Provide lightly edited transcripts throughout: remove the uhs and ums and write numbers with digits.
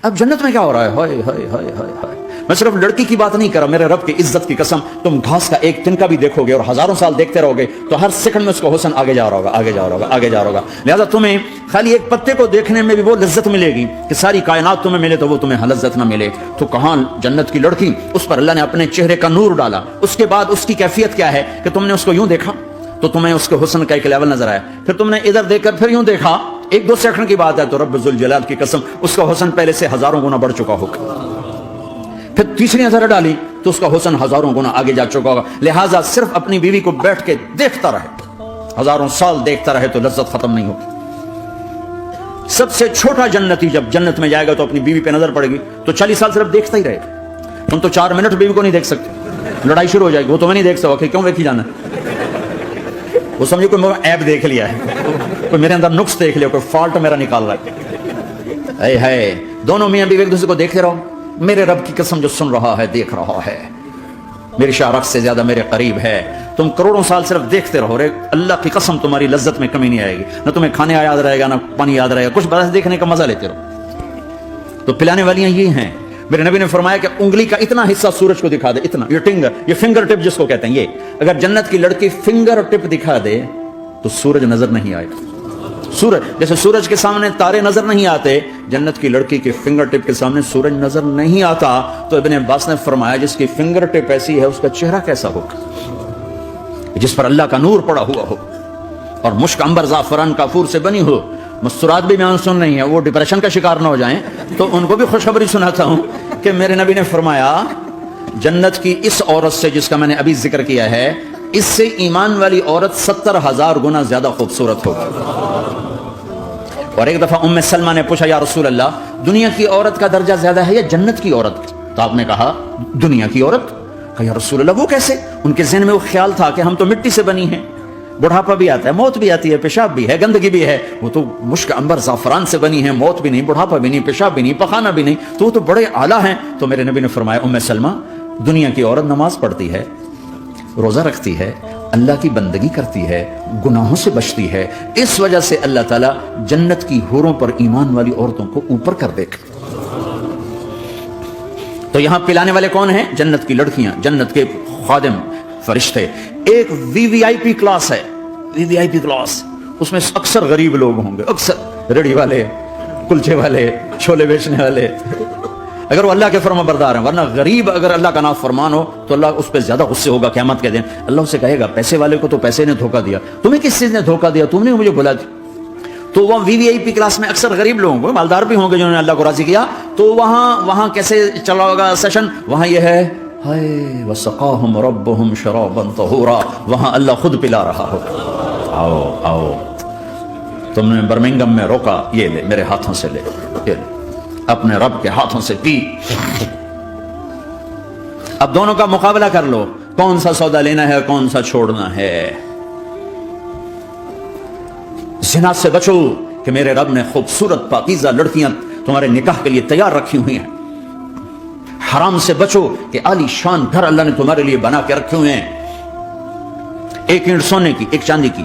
اب جنت میں کیا ہو رہا ہے؟ ہائے ہائے ہائے ہائے ہائے، میں صرف لڑکی کی بات نہیں کر رہا، میرے رب کی عزت کی قسم، تم گھاس کا ایک تنکا بھی دیکھو گے اور ہزاروں سال دیکھتے رہو گے تو ہر سیکنڈ میں اس کا حسن آگے جا رہا ہوگا، آگے جا رہا ہوگا، آگے جا رہا ہوگا۔ لہذا تمہیں خالی ایک پتے کو دیکھنے میں بھی وہ لذت ملے گی کہ ساری کائنات تمہیں ملے تو وہ تمہیں لذت نہ ملے، تو کہاں جنت کی لڑکی، اس پر اللہ نے اپنے چہرے کا نور ڈالا، اس کے بعد اس کی کیفیت کیا ہے کہ تم نے اس کو یوں دیکھا تو تمہیں اس کے حسن کا ایک لیول نظر آیا، پھر تم نے ادھر دیکھ کر پھر یوں دیکھا، ایک دو سیکنڈ کی بات ہے تو رب ذوالجلال کی قسم اس کا حسن پہلے سے ہزاروں گنا بڑھ چکا ہوگا، پھر تیسری نظر ڈالی تو اس کا حسن ہزاروں گنا آگے جا چکا ہوگا۔ لہٰذا صرف اپنی بیوی کو بیٹھ کے دیکھتا رہے، ہزاروں سال دیکھتا رہے تو لذت ختم نہیں ہوگی۔ سب سے چھوٹا جنتی جب جنت میں جائے گا تو اپنی بیوی پہ نظر پڑے گی تو 40 سال صرف دیکھتا ہی رہے گا، تم تو 4 منٹ بیوی کو نہیں دیکھ سکتے، لڑائی شروع ہو جائے گی، وہ تمہیں نہیں دیکھ سکتا کہ کیوں دیکھی جانا، وہ سمجھو کوئی ایپ دیکھ لیا ہے، کوئی میرے اندر نقص دیکھ لیا، کوئی فالٹ میرا نکال رہا ہے۔ اے دونوں میاں بیوی ایک دوسرے کو دیکھتے رہو، میرے رب کی قسم جو سن رہا ہے، دیکھ رہا ہے، میری شاہ سے زیادہ میرے قریب ہے، تم کروڑوں سال صرف دیکھتے رہو، اللہ کی قسم تمہاری لذت میں کمی نہیں آئے گی، نہ تمہیں کھانے یاد رہے گا نہ پانی یاد رہے گا، کچھ بس دیکھنے کا مزہ لیتے رہو۔ تو پلانے والیاں یہ ہیں، میرے نبی نے فرمایا کہ انگلی کا اتنا حصہ سورج کو دکھا دے، اتنا، یہ فنگر ٹپ جس کو کہتے ہیں، یہ اگر جنت کی لڑکی فنگر ٹپ دکھا دے تو سورج نظر نہیں آئے گا۔ سورج جیسے سورج کے سامنے تارے نظر نہیں آتے، جنت کی لڑکی کے فنگر ٹپ کے سامنے سورج نظر نہیں آتا، تو ابن عباس نے فرمایا جس کی فنگر ٹپ ایسی ہے اس کا چہرہ کیسا ہوگا، جس پر اللہ کا نور پڑا ہوا ہو اور مشک عنبر زعفران کافور سے بنی ہو۔ مستورات بھی بیان سن رہی ہیں، وہ ڈپریشن کا شکار نہ ہو جائیں، تو ان کو بھی خوشخبری سناتا ہوں کہ میرے نبی نے فرمایا جنت کی اس عورت سے جس کا میں نے ابھی ذکر کیا ہے، اس سے ایمان والی عورت 70,000 گنا زیادہ خوبصورت ہوگی۔ اور ایک دفعہ ام سلمہ نے پوچھا یا رسول اللہ، دنیا کی عورت کا درجہ زیادہ ہے یا جنت کی عورت؟ تو آپ نے کہا دنیا کی عورت۔ کہا یا رسول اللہ وہ کیسے؟ ان کے ذہن میں وہ خیال تھا کہ ہم تو مٹی سے بنی ہیں، بڑھاپا بھی آتا ہے، موت بھی آتی ہے، پیشاب بھی ہے، گندگی بھی ہے، وہ تو مشک عنبر زعفران سے بنی ہے، موت بھی نہیں، بڑھاپا بھی نہیں، پیشاب بھی نہیں، پخانہ بھی نہیں، تو وہ تو بڑے اعلیٰ ہیں۔ تو میرے نبی نے فرمایا ام سلمہ، دنیا کی عورت نماز پڑھتی ہے، روزہ رکھتی ہے، اللہ کی بندگی کرتی ہے، گناہوں سے بچتی ہے، اس وجہ سے اللہ تعالیٰ جنت کی حوروں پر ایمان والی عورتوں کو اوپر کر دے گا۔ تو یہاں پلانے والے کون ہیں؟ جنت کی لڑکیاں، جنت کے خادم فرشتے۔ ایک وی وی آئی پی کلاس ہے، وی وی آئی پی کلاس، اس میں اکثر غریب لوگ ہوں گے، اکثر ریڑھی والے، کلچے والے، چھولے بیچنے والے، اگر وہ اللہ کے فرما بردار ہیں، ورنہ غریب اگر اللہ کا نافرمان ہو تو اللہ اس پہ زیادہ غصے ہوگا قیامت کے دن۔ اللہ اسے کہے گا پیسے والے کو تو پیسے نے دھوکہ دیا، تمہیں کس چیز نے دھوکہ دیا، تم نے مجھے بلا دی۔ تو وہ وی وی آئی پی کلاس میں اکثر غریب لوگ ہوں گے، مالدار بھی ہوں گے جنہوں نے اللہ کو راضی کیا، تو وہاں کیسے چلا ہوگا سیشن؟ وہاں یہ ہے ہائے وسقاہم ربہم شرابا طہورا، وہاں اللہ خود پلا رہا ہو، آؤ آؤ تم نے برمنگم میں روکا، یہ لے میرے ہاتھوں سے لے، یہ لے اپنے رب کے ہاتھوں سے پی۔ اب دونوں کا مقابلہ کر لو، کون سا سودا لینا ہے کون سا چھوڑنا ہے۔ زنا سے بچو کہ میرے رب نے خوبصورت پاکیزہ لڑکیاں تمہارے نکاح کے لیے تیار رکھی ہوئی ہیں۔ حرام سے بچو کہ عالی شان گھر اللہ نے تمہارے لیے بنا کے رکھے ہوئے ہیں، ایک اینٹ سونے کی، ایک چاندی کی،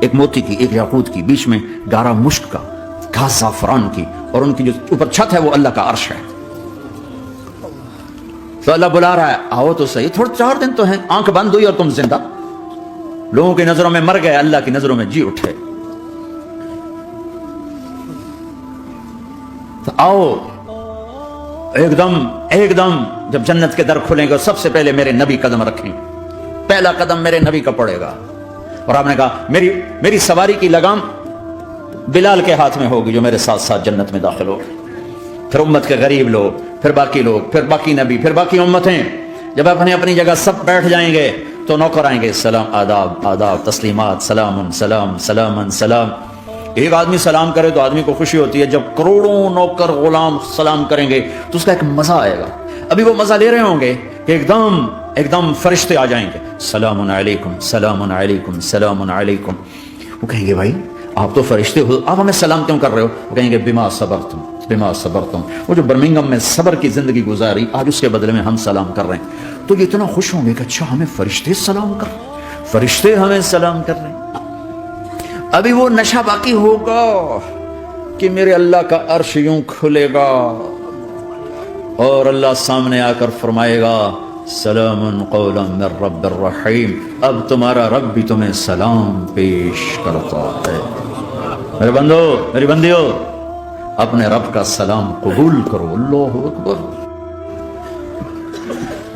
ایک موتی کی، ایک یاقوت کی، بیچ میں گارا مشک کا، گھاس زعفران کی، اور ان کی جو اوپر چھت ہے وہ اللہ کا عرش ہے۔ تو اللہ بلا رہا ہے آؤ تو صحیح، تھوڑے 4 دن تو ہیں، آنکھ بند ہوئی اور تم زندہ، لوگوں کی نظروں میں مر گئے، اللہ کی نظروں میں جی اٹھے۔ تو آؤ ایک دم جب جنت کے در کھلیں گے سب سے پہلے میرے نبی قدم رکھیں، پہلا قدم میرے نبی کا پڑے گا۔ اور آپ نے کہا میری سواری کی لگام بلال کے ہاتھ میں ہوگی جو میرے ساتھ ساتھ جنت میں داخل ہوگی، پھر امت کے غریب لوگ، پھر باقی لوگ، پھر باقی نبی، پھر باقی امتیں۔ جب اپنی جگہ سب بیٹھ جائیں گے تو نوکر آئیں گے، سلام، آداب آداب، تسلیمات، سلام سلام سلام سلام۔ ایک آدمی سلام کرے تو آدمی کو خوشی ہوتی ہے، جب کروڑوں نوکر غلام سلام کریں گے تو اس کا ایک مزہ آئے گا۔ ابھی وہ مزہ لے رہے ہوں گے کہ ایک دم فرشتے آ جائیں گے، سلام علیکم سلام علیکم سلام علیکم۔ وہ کہیں گے بھائی آپ تو فرشتے ہو، آپ ہمیں سلام کیوں کر رہے ہو؟ وہ کہیں گے بما صبرتم بما صبرتم، وہ جو برمنگم میں صبر کی زندگی گزاری آج اس کے بدلے میں ہم سلام کر رہے ہیں۔ تو یہ اتنا خوش ہوں گے کہ اچھا ہمیں فرشتے سلام کر رہے ہیں، فرشتے ہمیں سلام کر رہے ہیں۔ ابھی وہ نشہ باقی ہوگا کہ میرے اللہ کا عرش یوں کھلے گا، اور اللہ سامنے آ کر فرمائے گا سلام قولا من رب الرحیم، اب تمہارا رب بھی تمہیں سلام پیش کرتا ہے۔ میرے بندو، میری بندیو، اپنے رب کا سلام قبول کرو۔ اللہ اکبر۔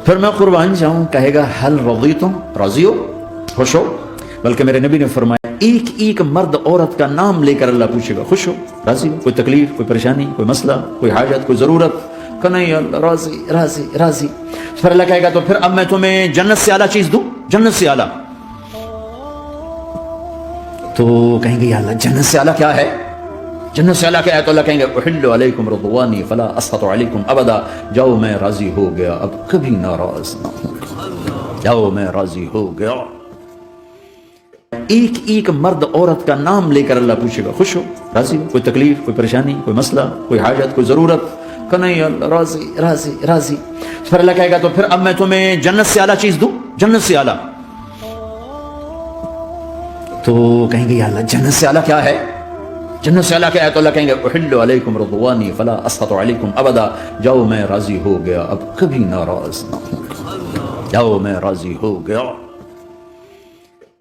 پھر میں قربان جاؤں، کہے گا حل رضیتم، راضی ہو، خوش ہو؟ بلکہ میرے نبی نے فرمایا ایک ایک مرد عورت کا نام لے کر اللہ پوچھے گا خوش ہو، راضی ہو، کوئی تکلیف، کوئی پریشانی، کوئی مسئلہ، کوئی حاجت، کوئی ضرورت؟ کہ نہیں اللہ راضی راضی راضی۔ پھر اللہ کہے گا تو پھر اب میں تمہیں جنت سے اعلیٰ چیز دوں، جنت سے اعلیٰ؟ تو کہیں گے یا اللہ جنت سے اعلیٰ کیا ہے؟ جنت سے اعلیٰ کیا ہے؟ تو اللہ کہیں گے احل علیکم رضوانی فلا اسخط علیکم ابدا، جاؤ میں راضی ہو گیا، اب کبھی ناراض نہ ہوں، جاؤ میں راضی ہو گیا۔ ایک ایک مرد عورت کا نام لے کر اللہ پوچھے گا خوش ہو، راضی ہو، کوئی تکلیف، کوئی پریشانی، کوئی مسئلہ، کوئی حاجت، کوئی ضرورت؟ کہ نہیں اللہ راضی راضی راضی۔ پھر اللہ کہے گا تو پھر اب میں تمہیں جنت سے اعلیٰ چیز دوں، جنت سے اعلیٰ؟ تو کہیں گے یا اللہ جنت سے اعلیٰ کیا ہے؟ جنت سے اعلیٰ کیا ہے؟ تو اللہ کہیں گے احل علیکم رضوانی فلا اسخط علیکم ابدا، جاؤ میں راضی ہو گیا، اب کبھی ناراض نہ ہوں، جاؤ میں راضی ہو گیا۔